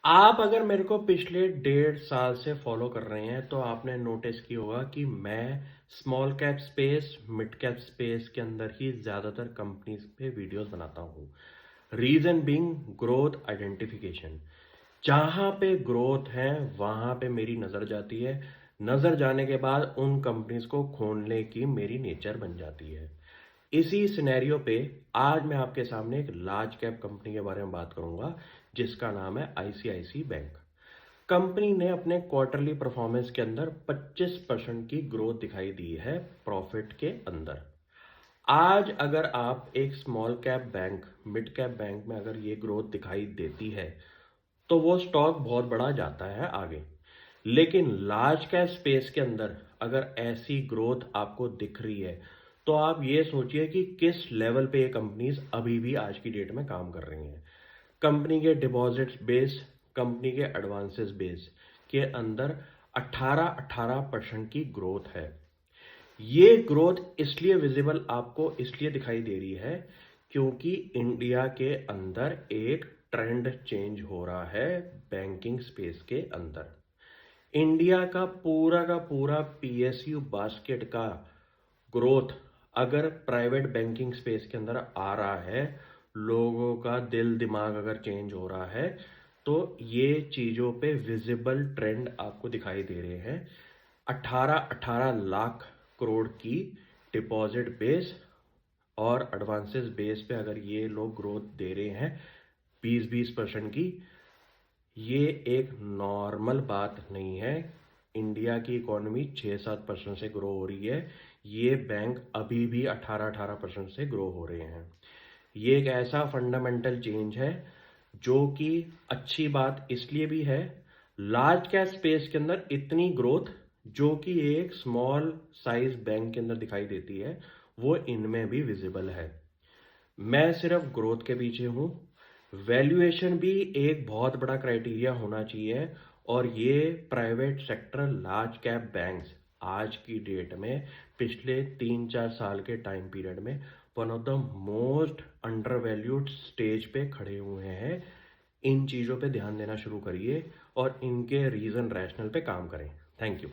आप अगर मेरे को पिछले 1.5 साल से फॉलो कर रहे हैं तो आपने नोटिस किया होगा कि मैं small cap space, mid cap space के अंदर ही ज़्यादातर कंपनीज पे वीडियोस बनाता हूँ। Reason being growth identification. जहाँ पे ग्रोथ है वहाँ पे मेरी नज़र जाती है। नज़र जाने के बाद उन कंपनीज को खोलने की मेरी नेचर बन जाती है। इसी सिनेरियो पे आज मैं आपके सामने एक लार्ज कैप कंपनी के बारे में बात करूंगा जिसका नाम है आईसीआईसी बैंक। कंपनी ने अपने क्वार्टरली परफॉर्मेंस के अंदर 25% की ग्रोथ दिखाई दी है प्रॉफिट के अंदर। आज अगर आप एक small cap bank, mid cap bank में अगर ये ग्रोथ दिखाई देती है तो वो स्टॉक बहुत बड़ा जाता है आगे। लेकिन लार्ज कैप स्पेस के अंदर अगर ऐसी ग्रोथ आपको दिख रही है तो आप ये सोचिए कि किस लेवल पे ये कंपनीज अभी भी आज की डेट में काम कर रही हैं। कंपनी के डिपॉजिट्स बेस, कंपनी के एडवांसेस बेस के अंदर 18% की ग्रोथ है। ये ग्रोथ इसलिए विजिबल आपको इसलिए दिखाई दे रही है क्योंकि इंडिया के अंदर एक ट्रेंड चेंज हो रहा है बैंकिंग स्पेस के अंदर। इंडिया का पूरा पीएसयू बास्केट का ग्रोथ अगर प्राइवेट बैंकिंग स्पेस के अंदर आ रहा है, लोगों का दिल दिमाग अगर चेंज हो रहा है, तो ये चीज़ों पे विजिबल ट्रेंड आपको दिखाई दे रहे हैं। 18-18 लाख करोड़ की डिपॉजिट बेस और एडवांसेस बेस पे अगर ये लोग ग्रोथ दे रहे हैं 20-20% की, ये एक नॉर्मल बात नहीं है। इंडिया की इकोनॉमी 6-7% से ग्रो हो रही है, ये बैंक अभी भी 18-18% से ग्रो हो रहे हैं। ये एक ऐसा फंडामेंटल चेंज है जो कि अच्छी बात इसलिए भी है। लार्ज कैप स्पेस के अंदर इतनी ग्रोथ जो कि एक स्मॉल साइज बैंक के अंदर दिखाई देती है वो इनमें भी विजिबल है। मैं सिर्फ ग्रोथ के पीछे हूँ। वैल्यूएशन भी एक बहुत बड़ा क्राइटेरिया होना चाहिए और ये private sector large cap banks आज की डेट में पिछले 3-4 साल के टाइम पीरियड में one of the most under valued stage पे खड़े हुए हैं। इन चीज़ों पे ध्यान देना शुरू करिए और इनके रीज़न रैशनल पे काम करें। Thank you.